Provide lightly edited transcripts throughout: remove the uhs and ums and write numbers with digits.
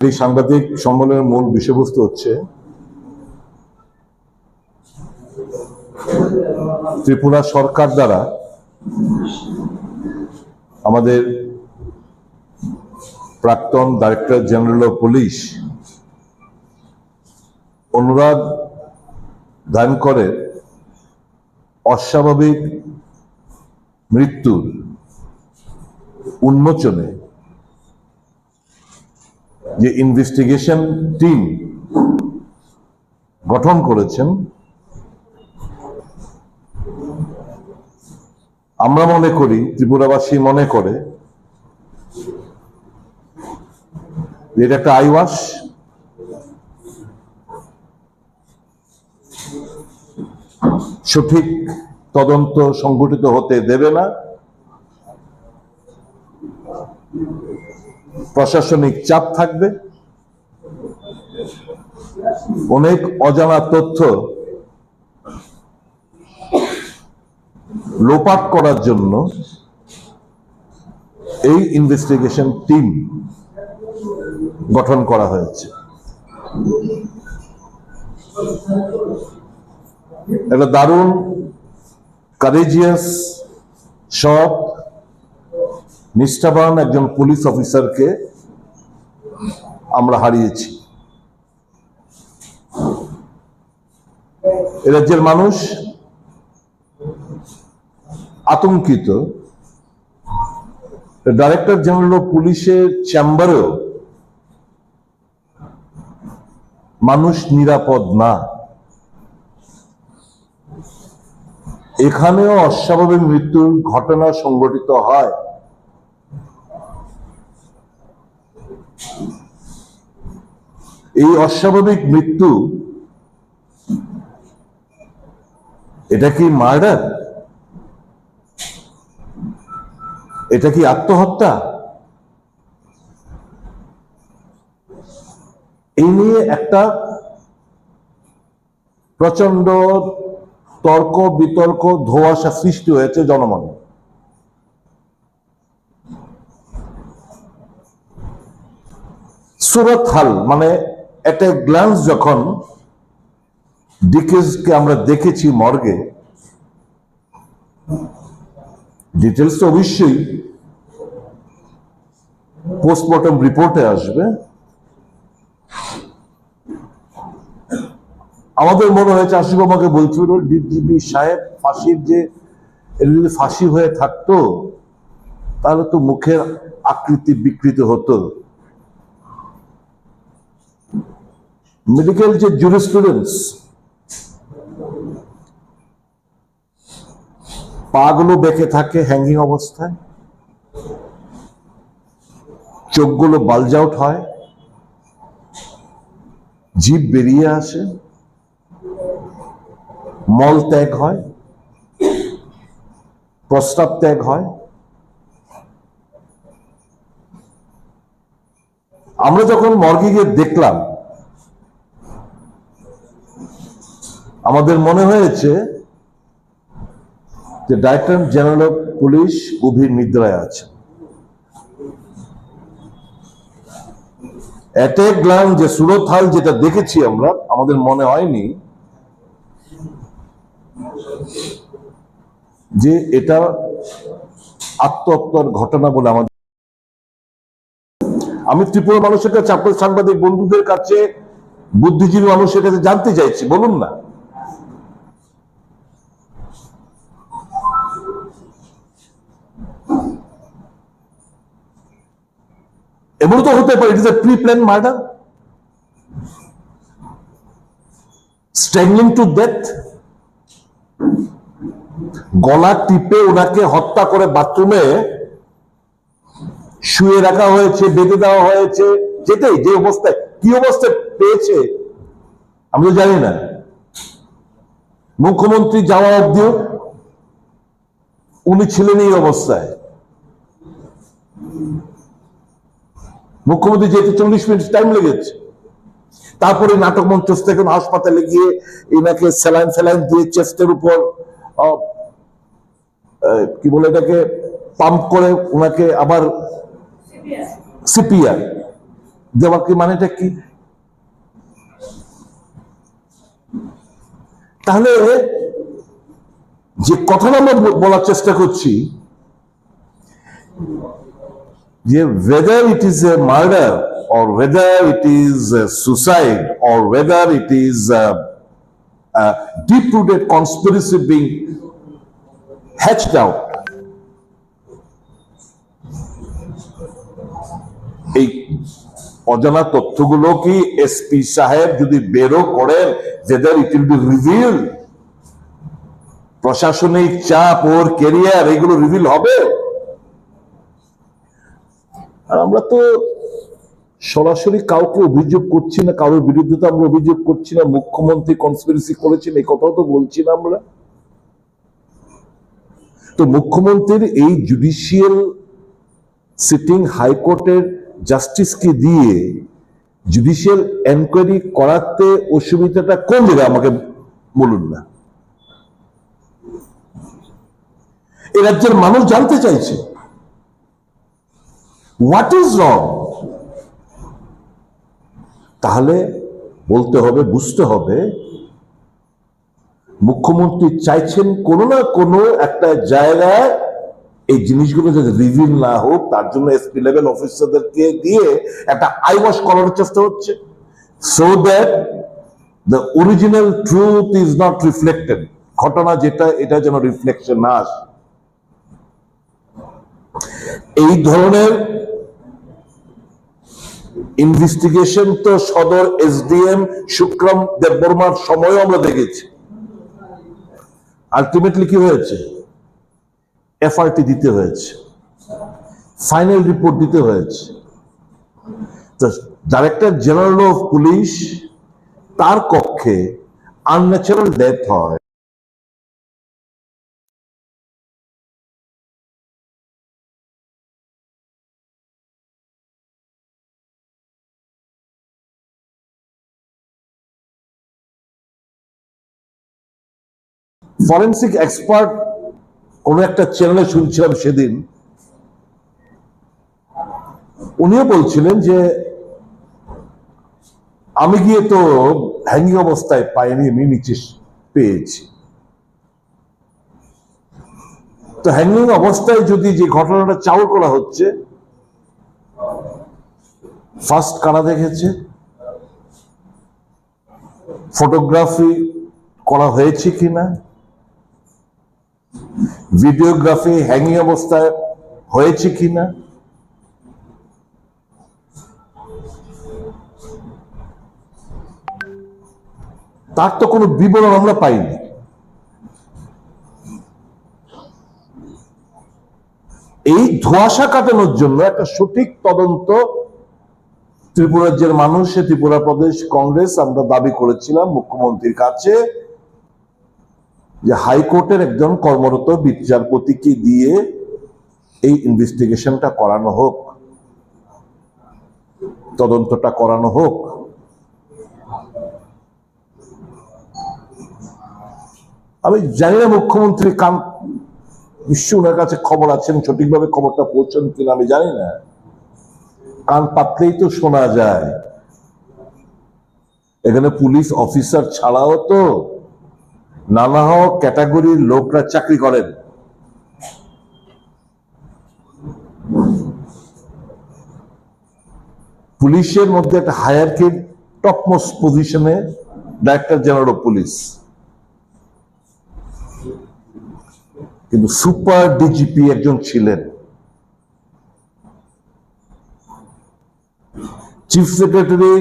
এই সাংবাদিক সম্মেলনের মূল বিষয়বস্তু হচ্ছে ত্রিপুরা সরকার দ্বারা আমাদের প্রাক্তন ডাইরেক্টর জেনারেল অফ পুলিশ অনুরাগ ধানকরের অস্বাভাবিক মৃত্যুর উন্মোচনে যে ইনভেস্টিগেশন টিম গঠন করেছেন, আমরা মনে করি, ত্রিপুরাবাসী মনে করে এটা একটা আইওয়াশ, সঠিক তদন্ত সংগঠিত হতে দেবে না, প্রশাসনিক চাপ থাকবে, অনেক অজানা তথ্য লোপাট করার জন্য এই ইনভেস্টিগেশন টিম গঠন করা হয়েছে। একটা দারুণ কারেজিয়াস, সৎ, নিষ্ঠাবান একজন পুলিশ অফিসারকে আমরা হারিয়েছি। এ রাজ্যের মানুষ আতঙ্কিত। ডাইরেক্টর জেনারেল অফ পুলিশের চেম্বারেও মানুষ নিরাপদ না। এখানেও অস্বাভাবিক মৃত্যুর ঘটনা সংঘটিত হয়। এই অস্বাভাবিক মৃত্যু, এটা কি মার্ডার? এটা কি আত্মহত্যা? এই নিয়ে একটা প্রচন্ড তর্ক বিতর্ক, ধোঁয়াশা সৃষ্টি হয়েছে জনমনে। সুরত হাল মানে একটা গ্ল্যান্স যখন ডিকেজকে আমরা দেখেছি মর্গে, ডিটেলস তো অবশ্যই পোস্টমর্টম রিপোর্টে আসবে। আমাদের মনে হয়েছে, আসিফ আমাকে বলছিল, ডিজিপি সাহেব ফাঁসির যে যদি ফাঁসি হয়ে থাকতো তাহলে তো মুখের আকৃতি বিকৃত হতো। মেডিকেল যে জুরিসপ্রুডেন্স, পা গুলো বেঁকে থাকে হ্যাঙ্গিং অবস্থায়, চোখগুলো বালজ আউট হয়, জিভ বেরিয়ে আসে, মল ত্যাগ হয়, প্রস্রাব ত্যাগ হয়। আমরা যখন মর্গে গিয়ে দেখলাম, আমাদের মনে হয়েছে যে ডাইরেক্টর জেনারেল অফ পুলিশ গভীর নিদ্রায় আছে। অ্যাট এ গ্ল্যান্স যে সুরত হাল যেটা দেখেছি আমরা, আমাদের মনে হয়নি যে এটা আত্মহত্যার ঘটনা বলে আমাদের। আমি ত্রিপুরা মানুষের কাছে, আপনার সাংবাদিক বন্ধুদের কাছে, বুদ্ধিজীবী মানুষের কাছে জানতে চাইছি, বলুন না, এমন তো হতে পারে it is a pre plan murder, strangling to death, গলা টিপে ওনাকে হত্যা করে বাথরুমে শুয়ে রাখা হয়েছে, বেঁধে দেওয়া হয়েছে। যেটাই যে অবস্থায়, কি অবস্থায় পেয়েছে আমি তো জানি না। মুখ্যমন্ত্রী যাওয়া অব্দিও উনি ছিলেন এই অবস্থায়। মুখ্যমন্ত্রী যেতে 40 মিনিট টাইম লেগেছে। তারপরে নাটক মঞ্চস্থ থেকে হাসপাতালে গিয়ে এনাকে স্যালাইন দিয়ে চেস্টের উপর কি বলে এটাকে পাম্প করে ওনাকে আবার সিপিআর দেওয়ার কি মানেটা কি? তাহলে যে কথাটা আমরা বলার চেষ্টা করছি যে whether it is a murder or whether it is a suicide or whether it is a deep-rooted conspiracy being hatched out, এই অজানা তথ্যগুলো কি এসপি সাহেব যদি বেরো করেন, whether it will be revealed, প্রশাসনিক চাপ ওর ক্যারিয়ার এগুলো রিভিল হবে? আর আমরা তো সরাসরি কাউকে অভিযোগ করছি না, কারোর বিরুদ্ধে তো আমরা অভিযোগ করছি না মুখ্যমন্ত্রী কনস্পিরেসি করেছেন এই কথাও তো বলছি না আমরা। তো মুখ্যমন্ত্রীর এই জুডিশিয়াল সিটিং হাইকোর্টের জাস্টিসকে দিয়ে জুডিশিয়াল এনকোয়ারি করাতে অসুবিধাটা কোন জায়গায় আমাকে বলুন না। এই রাজ্যের মানুষ জানতে চাইছে হোয়াট ইজ রং। তাহলে বলতে হবে, বুঝতে হবে মুখ্যমন্ত্রী চাইছেন কোনো না কোনো একটা জায়গায় এই জিনিসগুলো যাতে রিভিল না হোক, তার জন্য এসপি লেভেল অফিসারদেরকে দিয়ে একটা আইওয়াশ করার চেষ্টা হচ্ছে, so that the original truth is not reflected. ঘটনা যেটা এটা যেন রিফ্লেকশন না আসে। এই ধরনের ইনভেস্টিগেশন তো সদর এসডিএম শুক্রম দেববর্মার সময়ও আমরা দেখেছি। আলটিমেটলি কি হয়েছে? এফআরটি দিতে হয়েছে, ফাইনাল রিপোর্ট দিতে হয়েছে। তো ডাইরেক্টর জেনারেল অফ পুলিশ তার কক্ষে আনন্যাচারাল ডেথ হয়, ফরেন্সিক এক্সপার্ট কোন একটা চ্যানেলে শুনছিলাম সেদিন, উনিও বলছিলেন যে আমি গিয়ে তো হ্যাঙ্গিং অবস্থায় পাইনি, আমি নিচে পেয়েছি। তো হ্যাঙ্গিং অবস্থায় যদি যে ঘটনাটা চাউর করা হচ্ছে, ফার্স্ট কারা দেখেছে, ফটোগ্রাফি করা হয়েছে কিনা, ভিডিওগ্রাফি হ্যাঙ্গিং অবস্থায় হয়েছে কিনা, তার তো কোনো বিবরণ আমরা পাইনি। এই ধোঁয়াশা কাটানোর জন্য একটা সঠিক তদন্ত ত্রিপুরা রাজ্যের মানুষ, ত্রিপুরা প্রদেশ কংগ্রেস আমরা দাবি করেছিলাম মুখ্যমন্ত্রীর কাছে যে হাইকোর্টের একজন কর্মরত বিচারপতিকে দিয়ে এই ইনভেস্টিগেশনটা করানো হোক, তদন্তটা করানো হোক। আমি জানি না মুখ্যমন্ত্রী কান নিশ্চয় ওনার কাছে খবর আছেন, সঠিকভাবে খবরটা পৌঁছন কিনা আমি জানি না। কান পাতলেই তো শোনা যায়। এখানে পুলিশ অফিসার ছাড়াও তো নানা ক্যাটাগরির লোকরা চাকরি করেন। পুলিশের মধ্যে একটা হায়ারকির টপমোস্ট পজিশনে ডাইরেক্টর জেনারেল অফ পুলিশ, কিন্তু সুপার ডিজিপি একজন ছিলেন, চিফ সেক্রেটারি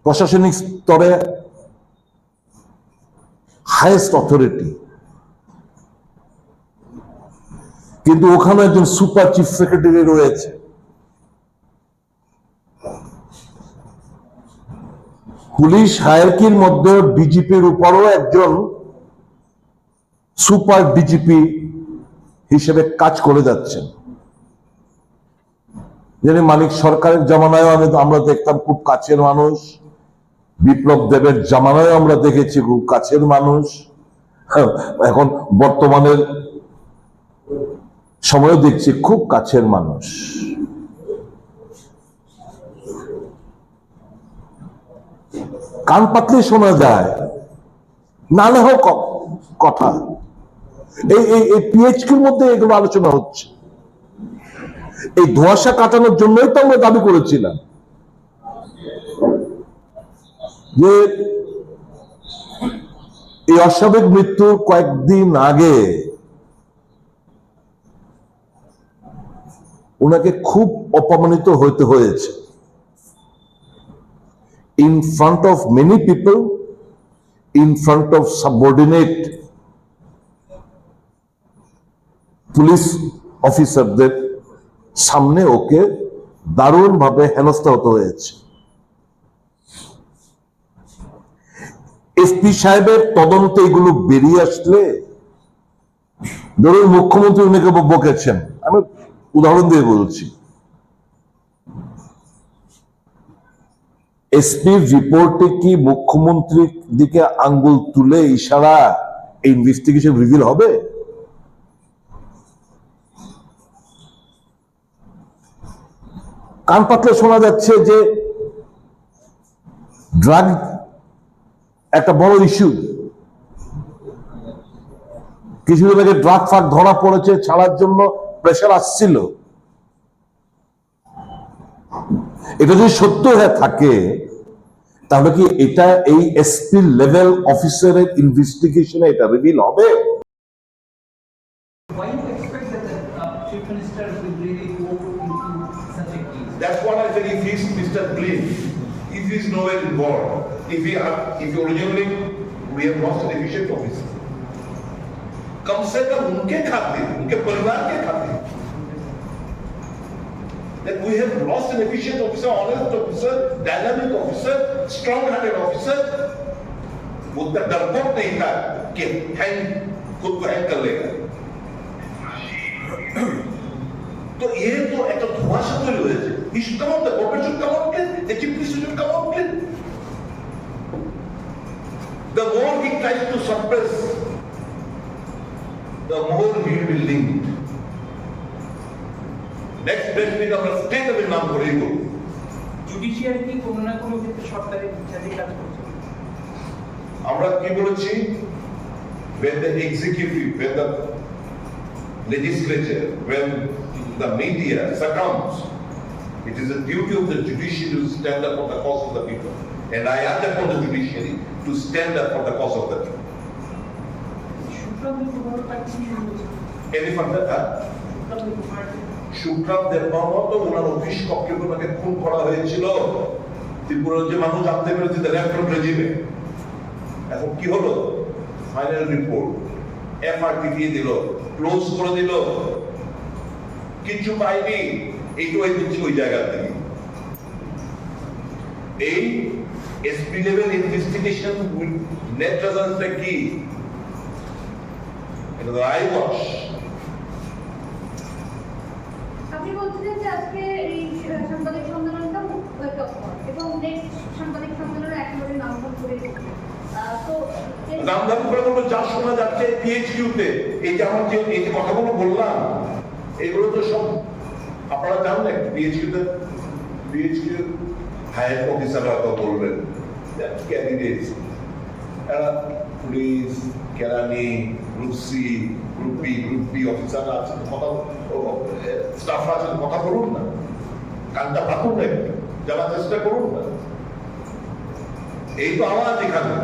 প্রশাসনিক স্তরে হাইয়েস্ট অথরিটি, কিন্তু ওখানে একজন সুপার চিফ সেক্রেটারি রয়েছে। পুলিশ হায়ারকির মধ্যে ডিজিপির উপরও একজন সুপার ডিজিপি হিসেবে কাজ করে যাচ্ছেন, যিনি মানিক সরকারের জামানায় আমরা দেখতাম খুব কাছের মানুষ, বিপ্লব দেবের জামানায় আমরা দেখেছি খুব কাছের মানুষ, এখন বর্তমানের সময় দেখছি খুব কাছের মানুষ। কান পাতলে শোনা যায়, না না হোক কথা। এই পিএইচকিউর মধ্যে এগুলো আলোচনা হচ্ছে। এই ধোঁয়াশা কাটানোর জন্যই তো আমরা দাবি করেছিলাম যে এই অস্বাভাবিক মৃত্যুর কয়েকদিন আগে ওনাকে খুব অপমানিত হতে হয়েছে in front of many people, in front of subordinate police অফিসারদের সামনে ওকে দারুণ ভাবে হেনস্থা হতে হয়েছে। এসপি সাহেবের তদন্তে এগুলো বেরিয়ে আসলে, ধরুন মুখ্যমন্ত্রী উনাকে বকেছেন, আমি উদাহরণ দিয়ে বলছি, এসপির রিপোর্টে কি মুখ্যমন্ত্রীর দিকে আঙ্গুল তুলে ইশারা ইনভেস্টিগেশন রিভিল হবে? কান পাতলে শোনা যাচ্ছে যে ড্রাগ একটা বড় ইস্যু, কিছুদিন আগে ড্রাগ ফাগ ধরা পড়েছে, ছাড়ার জন্য প্রেশার আসছিল। এটা যদি সত্য হয়ে থাকে তাহলে কি এটা এই এসপি লেভেল অফিসারের ইনভেস্টিগেশনে এটা রিভিল হবে? Why you expect that the Chief Minister will really go into such a case? That's what I said. If he's Mr. Clean, if he's nowhere involved, if originally we have lost an efficient officer, कम से कम उनके खातिर, उनके परिवार के खातिर, that we have lost an efficient officer, honest officer, dynamic officer, strong-hearted officer, वो तक डरपोक नहीं था कि खुद को हैंग कर लेगा। तो ये तो एक धोआशा तैयार हो जाए। He should come out, the government should come out clean, the chief minister should come out clean. The more he tries to suppress, the more he will be linked. Next best week আমরা state এর নাম করেই বলব। Judiciary কি কোনো না কোনো ক্ষেত্রে সরকারের বিচারে কাজ করছে? আমরা কি বলেছি? When the executive, when the legislature, when the media succumbs, it is the duty of the judiciary to stand up for the cause of the people. And I urge upon the judiciary to stand up for the cause of the people. Any further? সুপ্রাম Debbarma তো ওনার office কক্ষে ওনাকে খুন করা হয়েছিল। ত্রিপুরার যে মানুষ জানতে পেরেছে লেফট রেজিমে। এখন কি হলো? ফাইনাল রিপোর্ট এফআরটি দিয়ে দিল, ক্লোজ করে দিল, কিছু পাইনি। এইটাই দিচ্ছি ওই জায়গা থেকে। এই এসপি লেভেল ইনভেস্টিগেশন নেট রেজাল্টটা কি? এটা তো আই ওয়াশ। আপনি বলছিলেন যে আজকে এই সাংবাদিক সম্মেলনটা এবং নেক্সট সাংবাদিক সম্মেলনে একেবারে নামধাম করে তো নামধাম করে বলবো যা শোনা যাচ্ছে পিএইচকিউতে, এই যে আমার এই যে কথাগুলো বললাম, এগুলো তো সব আপনারা জানেন। পিএইচকিউ হায়ার অফিসাররা তো বলবেন ক্যান্ডিডেটস, এরা পুলিশ, কেরানি, গ্রুপ সি, গ্রুপ বি অফিসাররা আছে, কথা স্টাফরা আছে, কথা বলুন না, কানটা পাকুন না, জানার চেষ্টা করুন না। এই তো আওয়াজ এখানে,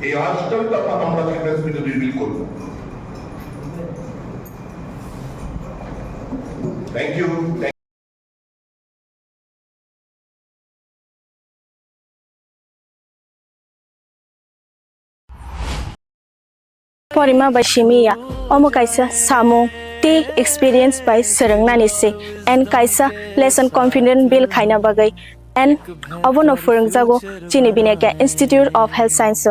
এই আওয়াজটাই তো আমরা প্রেস মিটে রিভিল করব। Thank you. Porima by Shimiya, Omo Kaisa Samu, take experience by Serengnani se, and Kaisa lesson confident Bill Kaina Bagay, and Avono Furungzago, Chinibineka Institute of Health Science.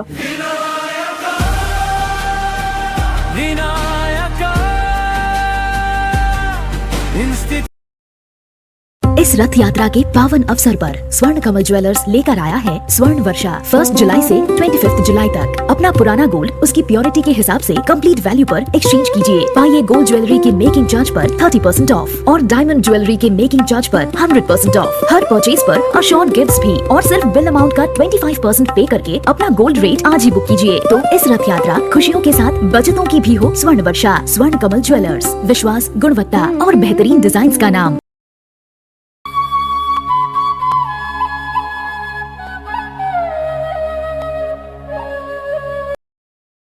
इस रथ यात्रा के पावन अवसर पर स्वर्ण कमल ज्वेलर्स लेकर आया है स्वर्ण वर्षा। 1 जुलाई से 25 जुलाई तक अपना पुराना गोल्ड उसकी प्योरिटी के हिसाब से कंप्लीट वैल्यू पर एक्सचेंज कीजिए। पाइए गोल्ड ज्वेलरी के मेकिंग चार्ज पर 30% ऑफ और डायमंड ज्वेलरी के मेकिंग चार्ज पर 100% ऑफ। हर परचेज पर अशोर्ड गिफ्ट्स भी और सिर्फ बिल अमाउंट का 25% पे करके अपना गोल्ड रेट आज ही बुक कीजिए। तो इस रथ यात्रा खुशियों के साथ बचतों की भी हो। स्वर्ण वर्षा, स्वर्ण कमल ज्वेलर्स, विश्वास, गुणवत्ता और बेहतरीन डिजाइन का नाम।